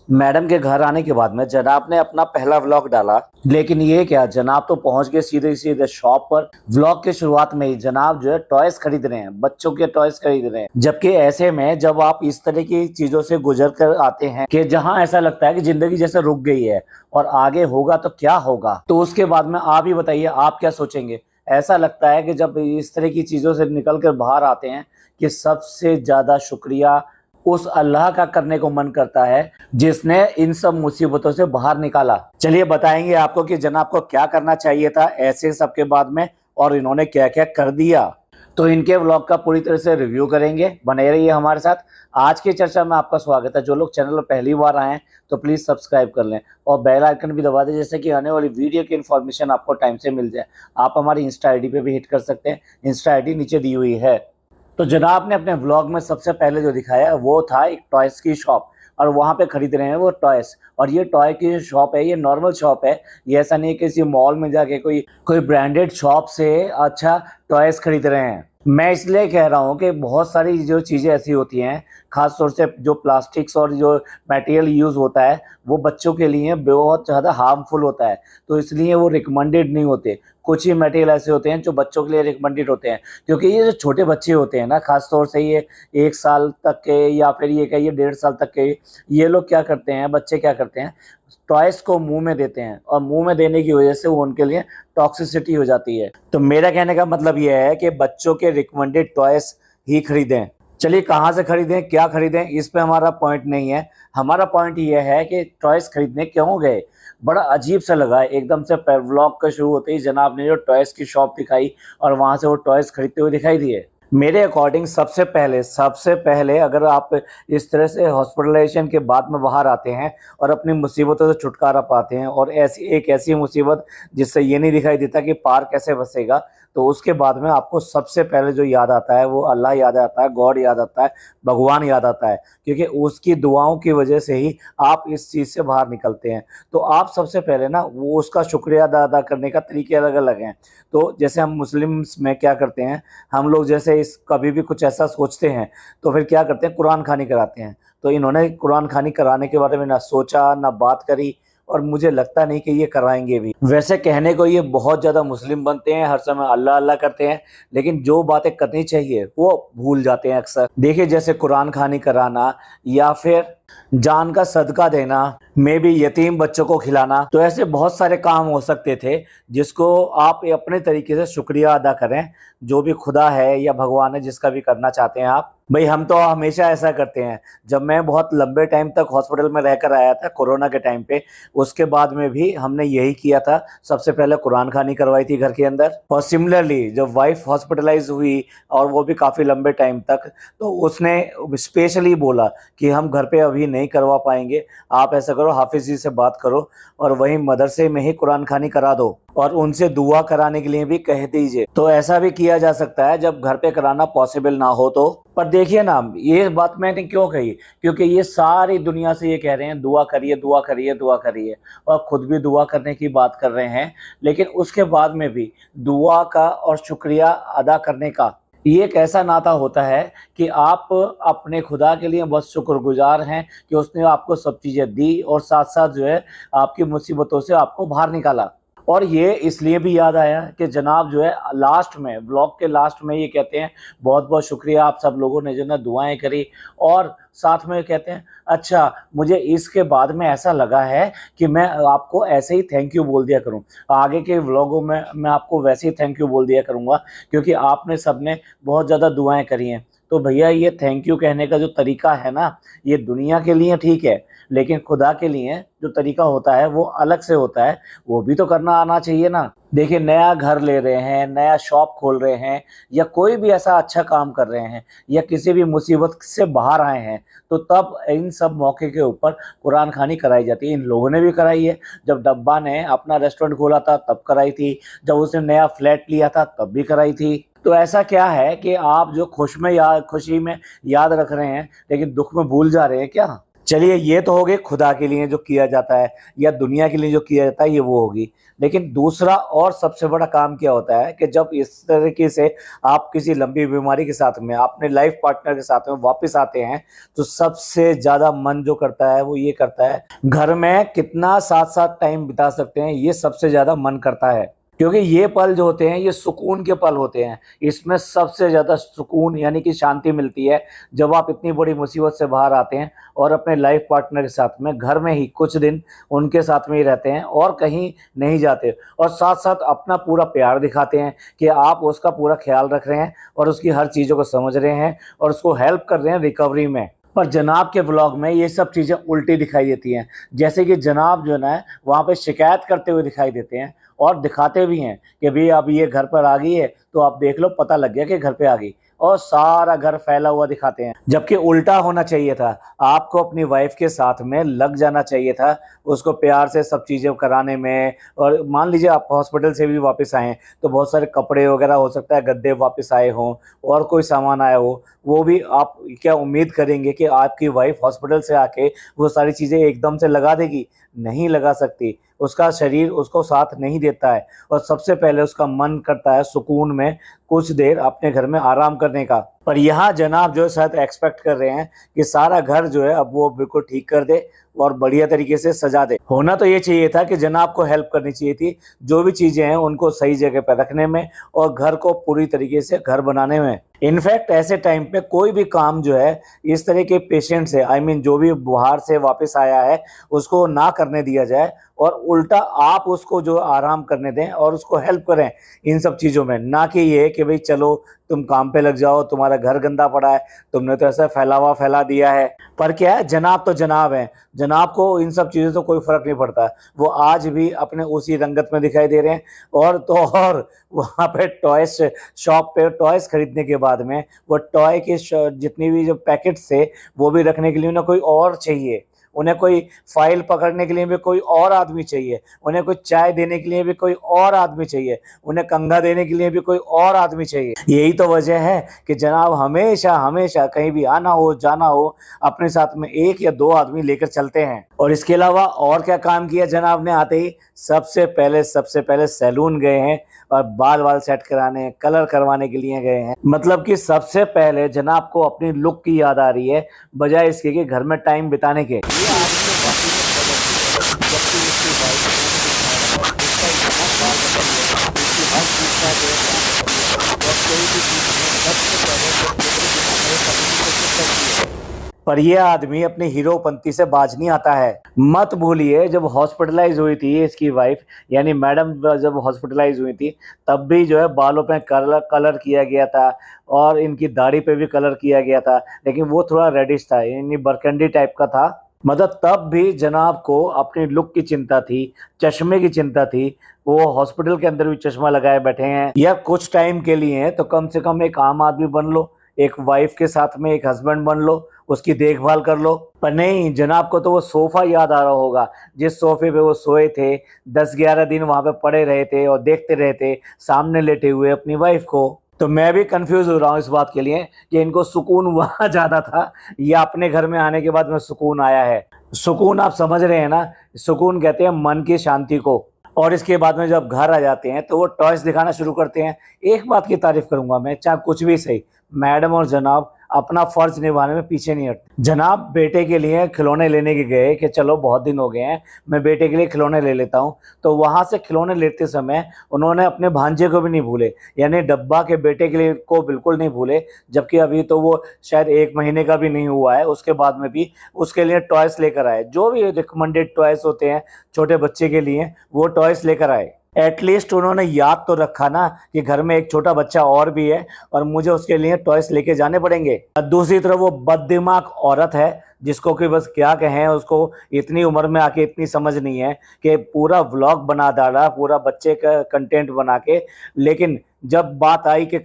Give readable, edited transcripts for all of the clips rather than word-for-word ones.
Madam के घर आने के बाद में जनाब ने अपना पहला व्लॉग डाला, लेकिन ये क्या, जनाब तो पहुंच गए सीधे सीधे शॉप पर। व्लॉग के शुरुआत में ही जनाब जो है टॉयज खरीद रहे हैं, बच्चों के टॉयज खरीद रहे हैं। जबकि ऐसे में जब आप इस तरह की चीजों से गुजर कर आते हैं कि जहां ऐसा लगता है कि जिंदगी जैसे रुक गई है और आगे होगा तो क्या होगा, तो उसके बाद में आप ही बताइए आप क्या सोचेंगे। ऐसा लगता है कि जब इस तरह की चीजों से निकल कर बाहर आते हैं कि सबसे ज्यादा शुक्रिया उस अल्लाह का करने को मन करता है जिसने इन सब मुसीबतों से बाहर निकाला। चलिए बताएंगे आपको कि जनाब को क्या करना चाहिए था ऐसे सबके बाद में, और इन्होंने क्या क्या कर दिया। तो इनके व्लॉग का पूरी तरह से रिव्यू करेंगे, बने रहिए हमारे साथ। आज की चर्चा में आपका स्वागत है। जो लोग चैनल पर पहली बार आए हैं तो प्लीज सब्सक्राइब कर लें और बेल आइकन भी दबा दें, जैसे कि आने वाली वीडियो की इन्फॉर्मेशन आपको टाइम से मिल जाए। आप हमारी इंस्टा आईडी पे भी हिट कर सकते हैं, इंस्टा आईडी नीचे दी हुई है। तो जनाब ने अपने व्लॉग में सबसे पहले जो दिखाया वो था एक टॉयस की शॉप, और वहाँ पे खरीद रहे हैं वो टॉयस। और ये टॉय की जो शॉप है ये नॉर्मल शॉप है, ये ऐसा नहीं है किसी मॉल में जाके कोई ब्रांडेड शॉप से अच्छा टॉयस खरीद रहे हैं। मैं इसलिए कह रहा हूँ कि बहुत सारी जो चीज़ें ऐसी होती हैं, खास तौर से जो प्लास्टिक्स और जो मटेरियल यूज़ होता है वो बच्चों के लिए बहुत ज़्यादा हार्मफुल होता है, तो इसलिए वो रिकमेंडेड नहीं होते। कुछ ही मटेरियल ऐसे होते हैं जो बच्चों के लिए रिकमेंडेड होते हैं, क्योंकि ये जो छोटे बच्चे होते हैं ना, खास तौर से ये 1 साल तक के या फिर ये कहिए 1.5 साल तक के, ये लोग क्या करते हैं, बच्चे क्या करते हैं, टॉयस को मुंह में देते हैं और मुंह में देने की वजह से वो उनके लिए टॉक्सिसिटी हो जाती है। तो मेरा कहने का मतलब ये है कि बच्चों के रिकमेंडेड टॉयस ही खरीदें। चलिए कहाँ से खरीदें, क्या खरीदें, इस पे हमारा पॉइंट नहीं है। हमारा पॉइंट ये है कि टॉयस खरीदने क्यों गए। बड़ा अजीब सा लगा एकदम से व्लॉग का शुरू होते ही जनाब ने जो टॉयस की शॉप दिखाई और वहां से वो टॉयस खरीदते हुए दिखाई दिए। मेरे अकॉर्डिंग सबसे पहले अगर आप इस तरह से हॉस्पिटलाइजेशन के बाद में बाहर आते हैं और अपनी मुसीबतों से छुटकारा पाते हैं, और ऐसी मुसीबत जिससे ये नहीं दिखाई देता कि पार कैसे बसेगा, तो उसके बाद में आपको सबसे पहले जो याद आता है वो अल्लाह याद आता है, गॉड याद आता है, भगवान याद आता है, क्योंकि उसकी दुआओं की वजह से ही आप इस चीज़ से बाहर निकलते हैं। तो आप सबसे पहले ना वो उसका शुक्रिया अदा करने का तरीके अलग अलग हैं। तो जैसे हम मुस्लिम्स में क्या करते हैं, हम लोग जैसे इस कभी भी कुछ ऐसा सोचते हैं तो फिर क्या करते हैं, कुरान खानी कराते हैं। तो इन्होंने कुरान खानी कराने के बारे में ना सोचा ना बात करी, और मुझे लगता नहीं कि ये करवाएंगे भी। वैसे कहने को ये बहुत ज़्यादा मुस्लिम बनते हैं, हर समय अल्लाह अल्लाह करते हैं, लेकिन जो बातें करनी चाहिए वो भूल जाते हैं अक्सर। देखिए जैसे कुरान खानी कराना या फिर जान का सदका देना, में भी यतीम बच्चों को खिलाना, तो ऐसे बहुत सारे काम हो सकते थे जिसको आप अपने तरीके से शुक्रिया अदा करें। जो भी खुदा है या भगवान है, जिसका भी करना चाहते हैं आप। भाई हम तो हमेशा ऐसा करते हैं। जब मैं बहुत लंबे टाइम तक हॉस्पिटल में रहकर आया था कोरोना के टाइम पे, उसके बाद में भी हमने यही किया था। सबसे पहले कुरान खानी करवाई थी घर के अंदर, और सिमिलरली जब वाइफ हॉस्पिटलाइज हुई और वो भी काफ़ी लंबे टाइम तक, तो उसने स्पेशली बोला कि हम घर पे अभी नहीं करवा पाएंगे, आप ऐसा करो हाफिज जी से बात करो और वहीं मदरसे में ही कुरान खानी करा दो, और उनसे दुआ कराने के लिए भी कह दीजिए। तो ऐसा भी किया जा सकता है जब घर पे कराना पॉसिबल ना हो तो। पर देखिए ना, ये बात मैंने क्यों कही, क्योंकि ये सारी दुनिया से ये कह रहे हैं दुआ करिए दुआ करिए दुआ करिए, और खुद भी दुआ करने की बात कर रहे हैं, लेकिन उसके बाद में भी दुआ का और शुक्रिया अदा करने का ये एक ऐसा नाता होता है कि आप अपने खुदा के लिए बस शुक्रगुजार हैं कि उसने आपको सब चीज़ें दी और साथ साथ जो है आपकी मुसीबतों से आपको बाहर निकाला। और ये इसलिए भी याद आया कि जनाब जो है लास्ट में, व्लॉग के लास्ट में ये कहते हैं बहुत बहुत शुक्रिया आप सब लोगों ने जो ना दुआएं करी, और साथ में कहते हैं अच्छा मुझे इसके बाद में ऐसा लगा है कि मैं आपको ऐसे ही थैंक यू बोल दिया करूं, आगे के व्लॉगों में मैं आपको वैसे ही थैंक यू बोल दिया करूंगा, क्योंकि आपने सबने बहुत ज़्यादा दुआएं करी हैं। तो भैया ये थैंक यू कहने का जो तरीका है ना, ये दुनिया के लिए ठीक है, लेकिन खुदा के लिए जो तरीका होता है वो अलग से होता है, वो भी तो करना आना चाहिए ना। देखिए नया घर ले रहे हैं, नया शॉप खोल रहे हैं, या कोई भी ऐसा अच्छा काम कर रहे हैं, या किसी भी मुसीबत से बाहर आए हैं, तो तब इन सब मौके के ऊपर कुरान खानी कराई जाती है। इन लोगों ने भी कराई है। जब डब्बा ने अपना रेस्टोरेंट खोला था तब कराई थी, जब उसने नया फ्लैट लिया था तब भी कराई थी। तो ऐसा क्या है कि आप जो खुशी में याद रख रहे हैं लेकिन दुख में भूल जा रहे हैं क्या। चलिए ये तो हो गए खुदा के लिए जो किया जाता है या दुनिया के लिए जो किया जाता है, ये वो होगी। लेकिन दूसरा और सबसे बड़ा काम क्या होता है कि जब इस तरीके से आप किसी लंबी बीमारी के साथ में अपने लाइफ पार्टनर के साथ में वापस आते हैं, तो सबसे ज्यादा मन जो करता है वो ये करता है, घर में कितना साथ साथ टाइम बिता सकते हैं, ये सबसे ज्यादा मन करता है। क्योंकि ये पल जो होते हैं ये सुकून के पल होते हैं। इसमें सबसे ज्यादा सुकून यानी कि शांति मिलती है जब आप इतनी बड़ी मुसीबत से बाहर आते हैं और अपने लाइफ पार्टनर के साथ में घर में ही कुछ दिन उनके साथ में ही रहते हैं और कहीं नहीं जाते, और साथ साथ अपना पूरा प्यार दिखाते हैं कि आप उसका पूरा ख्याल रख रहे हैं और उसकी हर चीज़ों को समझ रहे हैं और उसको हेल्प कर रहे हैं रिकवरी में। पर जनाब के व्लॉग में ये सब चीज़ें उल्टी दिखाई देती हैं। जैसे कि जनाब जो है ना वहाँ पे शिकायत करते हुए दिखाई देते हैं और दिखाते भी हैं कि भाई अब ये घर पर आ गई है तो आप देख लो, पता लग गया कि घर पे आ गई, और सारा घर फैला हुआ दिखाते हैं। जबकि उल्टा होना चाहिए था, आपको अपनी वाइफ के साथ में लग जाना चाहिए था, उसको प्यार से सब चीज़ें कराने में। और मान लीजिए आप हॉस्पिटल से भी वापस आए तो बहुत सारे कपड़े वगैरह हो सकता है गद्दे वापस आए हों और कोई सामान आया हो, वो भी आप क्या उम्मीद करेंगे कि आपकी वाइफ हॉस्पिटल से आके वो सारी चीज़ें एकदम से लगा देगी? नहीं लगा सकती, उसका शरीर उसको साथ नहीं देता है। और सबसे पहले उसका मन करता है सुकून में कुछ देर अपने घर में आराम करने का। पर यहाँ जनाब जो है शायद एक्सपेक्ट कर रहे हैं कि सारा घर जो है अब वो बिल्कुल ठीक कर दे और बढ़िया तरीके से सजा दे। होना तो ये चाहिए था कि जनाब को हेल्प करनी चाहिए थी जो भी चीज़ें हैं उनको सही जगह पर रखने में और घर को पूरी तरीके से घर बनाने में। इनफैक्ट ऐसे टाइम पे कोई भी काम जो है इस तरह के पेशेंट से जो भी बाहर से वापस आया है उसको ना करने दिया जाए और उल्टा आप उसको जो आराम करने दें और उसको हेल्प करें इन सब चीज़ों में। ना कि ये कि भाई चलो तुम काम पे लग जाओ, तुम्हारा घर गंदा पड़ा है, तुमने तो ऐसा फैला दिया है। पर क्या है, जनाब तो जनाब है, जनाब को इन सब चीज़ों से कोई फर्क नहीं पड़ता। वो आज भी अपने उसी रंगत में दिखाई दे रहे हैं। और तो और वहाँ पे टॉयस शॉप पे टॉयस खरीदने के बाद में वो टॉय के जितनी भी जो पैकेट्स थे वो भी रखने के लिए उन्हें कोई और चाहिए, उन्हें कोई फाइल पकड़ने के लिए भी कोई और आदमी चाहिए, उन्हें कोई चाय देने के लिए भी कोई और आदमी चाहिए, उन्हें कंघा देने के लिए भी कोई और आदमी चाहिए। यही तो वजह है कि जनाब हमेशा हमेशा कहीं भी आना हो जाना हो अपने साथ में एक या दो आदमी लेकर चलते हैं। और इसके अलावा और क्या काम किया जनाब ने आते ही? सबसे पहले सैलून गए हैं और बाल सेट कराने, कलर करवाने के लिए गए हैं। मतलब कि सबसे पहले जनाब को अपनी लुक की याद आ रही है बजाय इसके कि घर में टाइम बिताने के। पर यह आदमी अपने हीरोपंती से बाज नहीं आता है। मत भूलिए जब हॉस्पिटलाइज हुई थी इसकी वाइफ यानी मैडम, जब हॉस्पिटलाइज हुई थी तब भी जो है बालों पे कलर किया गया था और इनकी दाढ़ी पे भी कलर किया गया था, लेकिन वो थोड़ा रेडिश था यानी बरकंडी टाइप का था। मतलब तब भी जनाब को अपनी लुक की चिंता थी, चश्मे की चिंता थी। वो हॉस्पिटल के अंदर भी चश्मा लगाए बैठे हैं। या कुछ टाइम के लिए तो कम से कम एक आम आदमी बन लो, एक वाइफ के साथ में एक हस्बैंड बन लो, उसकी देखभाल कर लो। पर नहीं, जनाब को तो वो सोफा याद आ रहा होगा जिस सोफे पे वो सोए थे, 10-11 दिन वहां पे पड़े रहे थे और देखते रहे थे सामने लेटे हुए अपनी वाइफ को। तो मैं भी कंफ्यूज हो रहा हूँ इस बात के लिए कि इनको सुकून वहां ज्यादा था या अपने घर में आने के बाद में सुकून आया है। सुकून आप समझ रहे हैं ना, सुकून कहते हैं मन की शांति को। और इसके बाद में जब घर आ जाते हैं तो वो टॉयज दिखाना शुरू करते हैं। एक बात की तारीफ करूंगा मैं, चाहे कुछ भी सही, मैडम और जनाब अपना फर्ज निभाने में पीछे नहीं हटते। जनाब बेटे के लिए खिलौने लेने के गए कि चलो बहुत दिन हो गए हैं, मैं बेटे के लिए खिलौने ले लेता हूं। तो वहां से खिलौने लेते समय उन्होंने अपने भांजे को भी नहीं भूले, यानी डब्बा के बेटे के लिए को बिल्कुल नहीं भूले। जबकि अभी तो वो शायद 1 महीने का भी नहीं हुआ है, उसके बाद में भी उसके लिए टॉयस लेकर आए। जो भी रिकमेंडेड टॉयस होते हैं छोटे बच्चे के लिए वो टॉयस लेकर आए। एटलीस्ट उन्होंने याद तो रखा ना कि घर में एक छोटा बच्चा और भी है और मुझे उसके लिए टॉयस लेके जाने पड़ेंगे। दूसरी तरफ वो बददिमाग औरत है जिसको कि बस क्या कहें, उसको इतनी उम्र में आके इतनी समझ नहीं है कि पूरा व्लॉग बना डाला पूरा बच्चे का कंटेंट बना के। लेकिन जब बात आई कि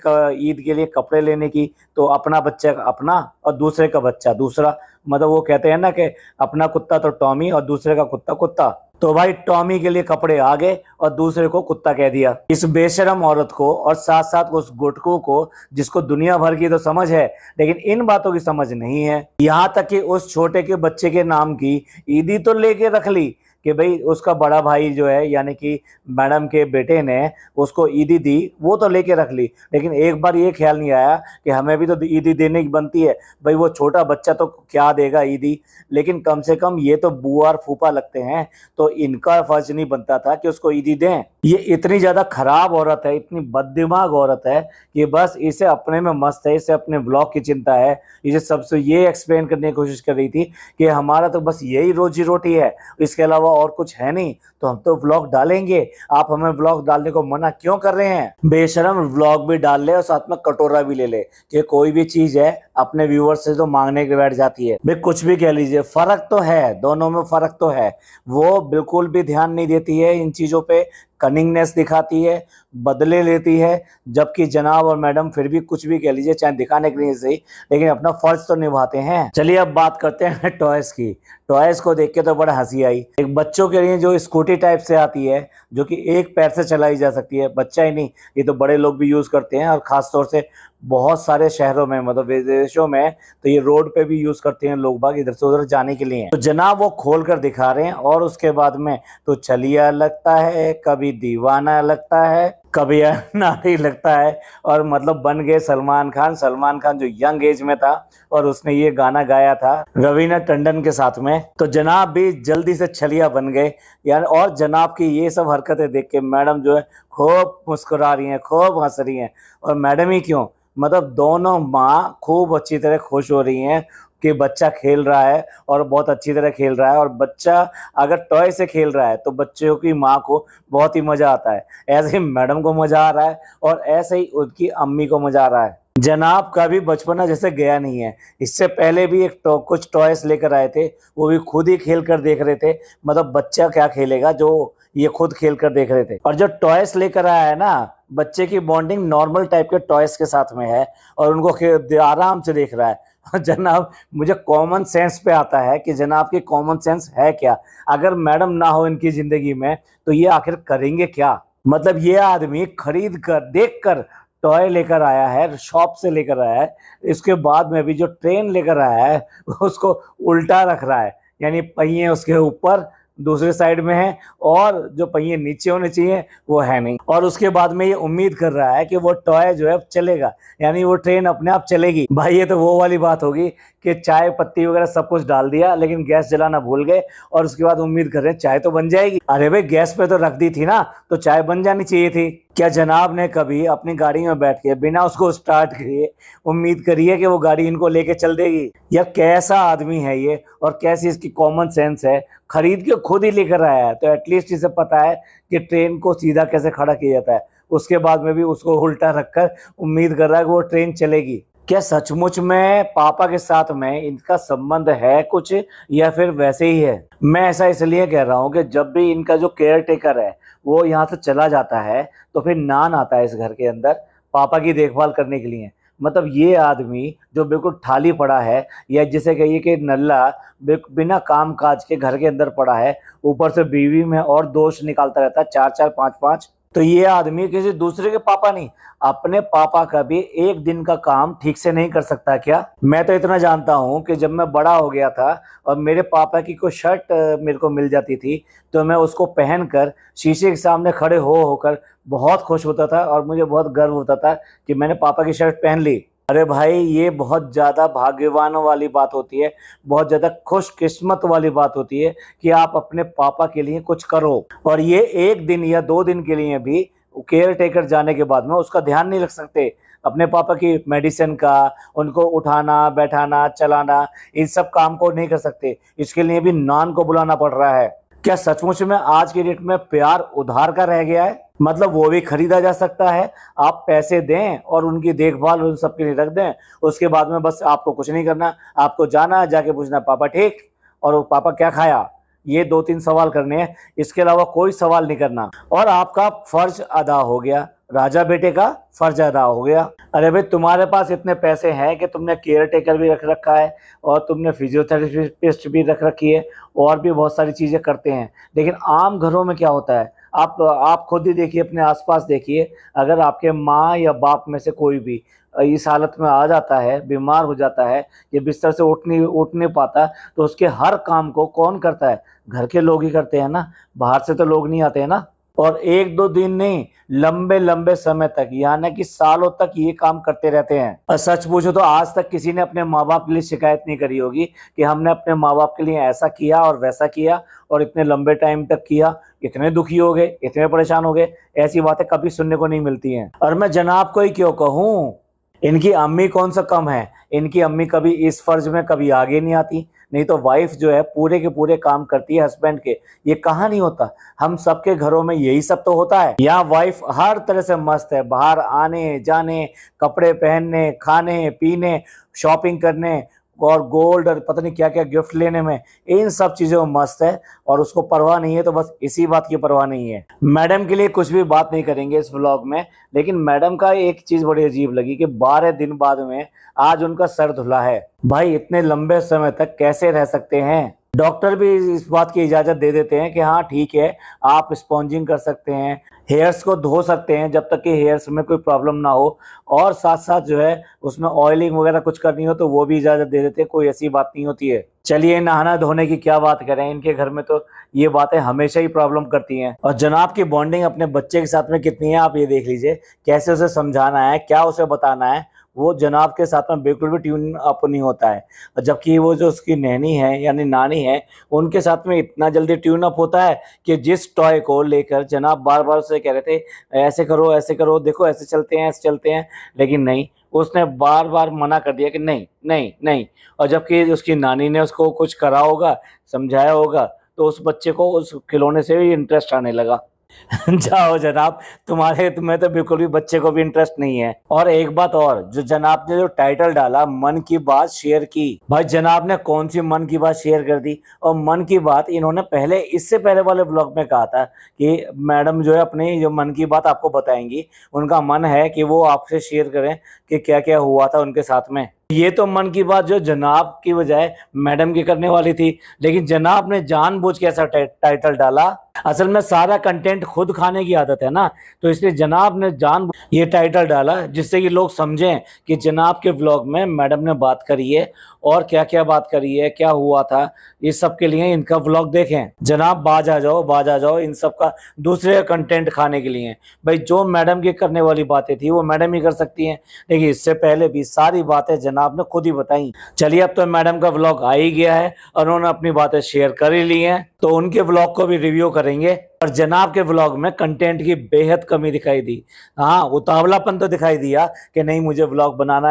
ईद के लिए कपड़े लेने की तो अपना बच्चा अपना और दूसरे का बच्चा दूसरा। मतलब वो कहते हैं ना कि अपना कुत्ता तो टॉमी और दूसरे का कुत्ता कुत्ता। तो भाई टॉमी के लिए कपड़े आ गए और दूसरे को कुत्ता कह दिया। इस बेशरम औरत को और साथ साथ उस गुटकू को, जिसको दुनिया भर की तो समझ है लेकिन इन बातों की समझ नहीं है, यहाँ तक कि उस छोटे के बच्चे के नाम की ईदी तो लेके रख ली कि भाई उसका बड़ा भाई जो है यानी कि मैडम के बेटे ने उसको ईदी दी, वो तो लेके रख ली, लेकिन एक बार ये ख्याल नहीं आया कि हमें भी तो ईदी देने की बनती है। भाई वो छोटा बच्चा तो क्या देगा ईदी, लेकिन कम से कम ये तो बुआ और फूफा लगते हैं, तो इनका फर्ज नहीं बनता था कि उसको ईदी दें। ये इतनी ज्यादा खराब औरत है, इतनी बददिमाग औरत है कि बस इसे अपने में मस्त है, इसे अपने ब्लॉग की चिंता है। इसे सबसे ये एक्सप्लेन करने की कोशिश कर रही थी कि हमारा तो बस यही रोजी रोटी है, इसके अलावा और कुछ है नहीं, तो हम तो व्लॉग डालेंगे, आप हमें व्लॉग डालने को मना क्यों कर रहे हैं। बेशरम व्लॉग भी डाल ले और साथ में कटोरा भी ले ले कि कोई भी चीज है अपने व्यूअर्स से तो मांगने के बैठ जाती है। भाई कुछ भी कह लीजिए, फर्क तो है, दोनों में फर्क तो है। वो बिल्कुल भी ध्यान नहीं देती है इन चीजों पे, कनिंगनेस दिखाती है, बदले लेती है, जबकि जनाब और मैडम फिर भी कुछ भी कह लीजिए, चाहे दिखाने के लिए सही, लेकिन अपना फर्ज तो निभाते हैं। चलिए अब बात करते हैं टॉयज की। टॉयज को देख के तो बड़ा हंसी आई। एक बच्चों के लिए जो स्कूटी टाइप से आती है, जो कि एक पैर से चलाई जा सकती है, बच्चा ही नहीं ये तो बड़े लोग भी यूज करते हैं, और खास तौर से बहुत सारे शहरों में, मतलब विदेशों में तो ये रोड पे भी यूज करते हैं लोग बाग इधर से उधर जाने के लिए। तो जनाब वो खोल कर दिखा रहे हैं, और उसके बाद में तो चलिया लगता है, कभी दीवाना लगता है, कभी नारी लगता है, और मतलब बन गए सलमान खान। सलमान खान जो यंग एज में था और उसने ये गाना गाया था रवीना टंडन के साथ में, तो जनाब भी जल्दी से छलिया बन गए यानी। और जनाब की ये सब हरकतें देख के मैडम जो है खूब मुस्कुरा रही हैं, खूब हंस रही हैं। और मैडम ही क्यों, मतलब दोनों माँ खूब अच्छी तरह खुश हो रही हैं कि बच्चा खेल रहा है और बहुत अच्छी तरह खेल रहा है। और बच्चा अगर टॉय से खेल रहा है तो बच्चों की माँ को बहुत ही मजा आता है, ऐसे ही मैडम को मजा आ रहा है और ऐसे ही उनकी अम्मी को मजा आ रहा है। जनाब का भी बचपना जैसे गया नहीं है। इससे पहले भी कुछ टॉयस लेकर आए थे, वो भी खुद ही खेल कर देख रहे थे। मतलब बच्चा क्या खेलेगा जो ये खुद खेल कर देख रहे थे। और जो टॉयस लेकर आया है ना, बच्चे की बॉन्डिंग नॉर्मल टाइप के टॉयस के साथ में है और उनको आराम से देख रहा है। जनाब मुझे कॉमन सेंस पे आता है कि जनाब की कॉमन सेंस है क्या। अगर मैडम ना हो इनकी जिंदगी में तो ये आखिर करेंगे क्या। मतलब ये आदमी खरीद कर देख कर टॉय लेकर आया है, शॉप से लेकर आया है, इसके बाद में भी जो ट्रेन लेकर आया है उसको उल्टा रख रहा है, यानी पहिए उसके ऊपर दूसरे साइड में है और जो पहिए नीचे होने चाहिए वो है नहीं। और उसके बाद में ये उम्मीद कर रहा है कि वो टॉय जो है चलेगा, यानी वो ट्रेन अपने आप चलेगी। भाई ये तो वो वाली बात होगी कि चाय पत्ती वगैरह सब कुछ डाल दिया लेकिन गैस जलाना भूल गए और उसके बाद उम्मीद कर रहे हैं चाय तो बन जाएगी। अरे भाई गैस पे तो रख दी थी ना, तो चाय बन जानी चाहिए थी। क्या जनाब ने कभी अपनी गाड़ी में बैठ के बिना उसको स्टार्ट किए उम्मीद करी है कि वो गाड़ी इनको लेके चल देगी। या कैसा आदमी है ये और कैसी इसकी कॉमन सेंस है, खरीद के खुद ही लेकर आया है तो एटलीस्ट इसे पता है कि ट्रेन को सीधा कैसे खड़ा किया जाता है। उसके बाद में भी उसको उल्टा रखकर उम्मीद कर रहा है कि वो ट्रेन चलेगी। क्या सचमुच में पापा के साथ में इनका संबंध है कुछ या फिर वैसे ही है। मैं ऐसा इसलिए कह रहा हूँ कि जब भी इनका जो केयर टेकर है वो यहाँ से चला जाता है तो फिर नान आता है इस घर के अंदर पापा की देखभाल करने के लिए। मतलब ये आदमी जो बिल्कुल थाली पड़ा है, या जिसे कहिए कि नल्ला बिना काम काज के घर के अंदर पड़ा है, ऊपर से बीवी में और दोष निकालता रहता है 4-4 5-5। तो ये आदमी किसी दूसरे के पापा नहीं, अपने पापा का भी एक दिन का काम ठीक से नहीं कर सकता क्या। मैं तो इतना जानता हूँ कि जब मैं बड़ा हो गया था और मेरे पापा की कोई शर्ट मेरे को मिल जाती थी तो मैं उसको पहनकर शीशे के सामने खड़े होकर बहुत खुश होता था और मुझे बहुत गर्व होता था कि मैंने पापा की शर्ट पहन ली। अरे भाई ये बहुत ज़्यादा भाग्यवानों वाली बात होती है, बहुत ज़्यादा खुशकिस्मत वाली बात होती है कि आप अपने पापा के लिए कुछ करो। और ये एक दिन या 2 दिन के लिए भी केयर टेकर जाने के बाद में उसका ध्यान नहीं रख सकते, अपने पापा की मेडिसिन का, उनको उठाना बैठाना चलाना, इन सब काम को नहीं कर सकते। इसके लिए भी नान को बुलाना पड़ रहा है। क्या सचमुच में आज की डेट में प्यार उधार का रह गया है। मतलब वो भी खरीदा जा सकता है, आप पैसे दें और उनकी देखभाल उन सबके लिए रख दें, उसके बाद में बस आपको कुछ नहीं करना, आपको जाना जाके पूछना पापा ठीक, और वो पापा क्या खाया, ये 2-3 सवाल करने हैं, इसके अलावा कोई सवाल नहीं करना और आपका फर्ज अदा हो गया। राजा बेटे का फर्ज अदा हो गया। अरे भाई, तुम्हारे पास इतने पैसे हैं कि तुमने केयर टेकर भी रख रखा है और तुमने फिजियोथेरेपिस्ट भी रख रखी है और भी बहुत सारी चीजें करते हैं, लेकिन आम घरों में क्या होता है? आप खुद ही देखिए, अपने आसपास देखिए, अगर आपके माँ या बाप में से कोई भी इस हालत में आ जाता है, बीमार हो जाता है, ये बिस्तर से उठ नहीं पाता, तो उसके हर काम को कौन करता है? घर के लोग ही करते हैं ना, बाहर से तो लोग नहीं आते हैं ना। और एक दो दिन नहीं, लंबे लंबे समय तक, यानी कि सालों तक ये काम करते रहते हैं। और सच पूछो तो आज तक किसी ने अपने माँ बाप के लिए शिकायत नहीं करी होगी कि हमने अपने माँ बाप के लिए ऐसा किया और वैसा किया और इतने लंबे टाइम तक किया, इतने दुखी हो गए, इतने परेशान हो गए। ऐसी बातें कभी सुनने को नहीं मिलती हैं। और मैं जनाब को ही क्यों कहूँ, इनकी अम्मी कौन सा कम है? इनकी अम्मी कभी इस फर्ज में कभी आगे नहीं आती, नहीं तो वाइफ जो है पूरे के पूरे काम करती है हस्बैंड के। ये कहाँ नहीं होता, हम सबके घरों में यही सब तो होता है। यहाँ वाइफ हर तरह से मस्त है, बाहर आने जाने, कपड़े पहनने, खाने पीने, शॉपिंग करने और गोल्ड और पता नहीं क्या क्या गिफ्ट लेने में, इन सब चीजों में मस्त है। और उसको परवाह नहीं है, तो बस इसी बात की परवाह नहीं है। मैडम के लिए कुछ भी बात नहीं करेंगे इस व्लॉग में, लेकिन मैडम का एक चीज बड़ी अजीब लगी कि 12 दिन बाद में आज उनका सर धुला है। भाई, इतने लंबे समय तक कैसे रह सकते हैं? डॉक्टर भी इस बात की इजाजत दे देते हैं कि हाँ ठीक है, आप स्पॉन्जिंग कर सकते हैं, हेयर्स को धो सकते हैं जब तक कि हेयर्स में कोई प्रॉब्लम ना हो, और साथ साथ जो है उसमें ऑयलिंग वगैरह कुछ करनी हो तो वो भी इजाजत दे देते हैं, कोई ऐसी बात नहीं होती है। चलिए, नहाना धोने की क्या बात करें, इनके घर में तो ये बातें हमेशा ही प्रॉब्लम करती हैं। और जनाब की बॉन्डिंग अपने बच्चे के साथ में कितनी है, आप ये देख लीजिए, कैसे उसे समझाना है, क्या उसे बताना है, वो जनाब के साथ में बिल्कुल भी ट्यून अप नहीं होता है। जबकि वो जो उसकी नैनी है यानी नानी है, उनके साथ में इतना जल्दी ट्यून अप होता है कि जिस टॉय को लेकर जनाब बार बार उसे कह रहे थे ऐसे करो, देखो ऐसे चलते हैं, लेकिन नहीं, उसने बार बार मना कर दिया कि नहीं नहीं नहीं। और जबकि उसकी नानी ने उसको कुछ करा होगा, समझाया होगा, तो उस बच्चे को उस खिलौने से भी इंटरेस्ट आने लगा। जाओ जनाब, तुम्हें तो बिल्कुल भी बच्चे को भी इंटरेस्ट नहीं है। और एक बात और, जो जनाब ने जो टाइटल डाला मन की बात शेयर की, भाई जनाब ने कौन सी मन की बात शेयर कर दी? और मन की बात इन्होंने पहले, इससे पहले वाले ब्लॉग में कहा था कि मैडम जो है अपनी जो मन की बात आपको बताएंगी, उनका मन है कि वो आपसे शेयर करें कि क्या क्या हुआ था उनके साथ में। ये तो मन की बात जो जनाब की बजाय मैडम की करने वाली थी, लेकिन जनाब ने जानबूझ के ऐसा टाइटल डाला। असल में सारा कंटेंट खुद खाने की आदत है ना, तो इसलिए जनाब ने ये टाइटल डाला जिससे कि लोग समझें कि जनाब के व्लॉग में मैडम ने बात करी है और क्या क्या बात करी है, क्या हुआ था। इस सब के लिए इनका व्लॉग देखें। जनाब बाज आ जाओ इन सब का दूसरे कंटेंट खाने के लिए। भाई, जो मैडम की करने वाली बातें थी वो मैडम ही कर सकती हैं, लेकिन इससे पहले भी सारी बातें जनाब ने खुद ही बताई। चलिए, अब तो मैडम का व्लॉग आ ही गया है और उन्होंने अपनी बातें शेयर कर ही ली हैं, तो उनके व्लॉग को भी रिव्यू करेंगे। और जनाब के व्लॉग में कंटेंट की बेहद कमी दिखाई दी। हाँ, उतावलापन तो दिखाई दिया कि नहीं मुझे व्लॉग बनाना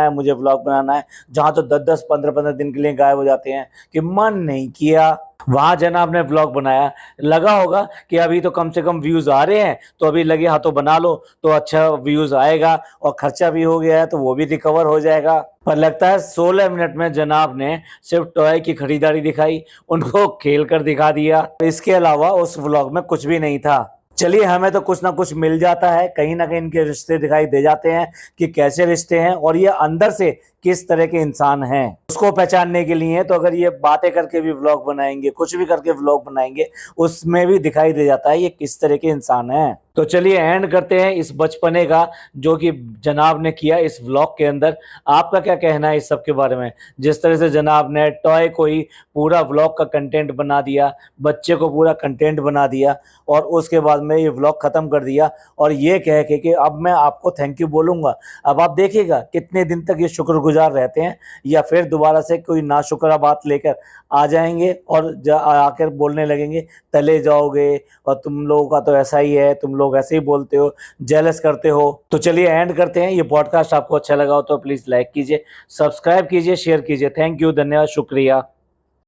है, जहाँ तो 10-10 15-15 दिन के लिए गायब हो जाते हैं कि मन नहीं किया। वहां जनाब ने व्लॉग बनाया, लगा होगा कि अभी तो कम से कम व्यूज आ रहे हैं, तो अभी लगे हाथों बना लो तो अच्छा व्यूज आएगा, और खर्चा भी हो गया है तो वो भी रिकवर हो जाएगा। पर लगता है 16 मिनट में जनाब ने सिर्फ टॉय की खरीदारी दिखाई, उनको खेल कर दिखा दिया। इसके अलावा उस व्लॉग में कुछ भी नहीं था। चलिए, हमें तो कुछ ना कुछ मिल जाता है, कहीं ना कहीं इनके रिश्ते दिखाई दे जाते हैं कि कैसे रिश्ते हैं और ये अंदर से किस तरह के इंसान हैं, उसको पहचानने के लिए। तो अगर ये बातें करके भी व्लॉग बनाएंगे, कुछ भी करके व्लॉग बनाएंगे, उसमें भी दिखाई दे जाता है ये किस तरह के इंसान हैं। तो चलिए एंड करते हैं इस बचपने का जो कि जनाब ने किया इस व्लॉग के अंदर। आपका क्या कहना है इस सब के बारे में? जिस तरह से जनाब ने टॉय को ही पूरा व्लॉग का कंटेंट बना दिया, बच्चे को पूरा कंटेंट बना दिया, और उसके बाद में ये व्लॉग खत्म कर दिया और ये कह के कि अब मैं आपको थैंक यू बोलूंगा। अब आप देखिएगा कितने दिन तक ये शुक्रगुजार रहते हैं, या फिर दोबारा से कोई नाशुक्रा बात लेकर आ जाएंगे और आकर बोलने लगेंगे तले जाओगे और तुम लोगों का तो ऐसा ही है, तुम लोग ऐसे ही बोलते हो, जेलस करते हो। तो चलिए एंड करते हैं। ये पॉडकास्ट आपको अच्छा लगा हो तो प्लीज लाइक कीजिए, सब्सक्राइब कीजिए, शेयर कीजिए। थैंक यू, धन्यवाद, शुक्रिया।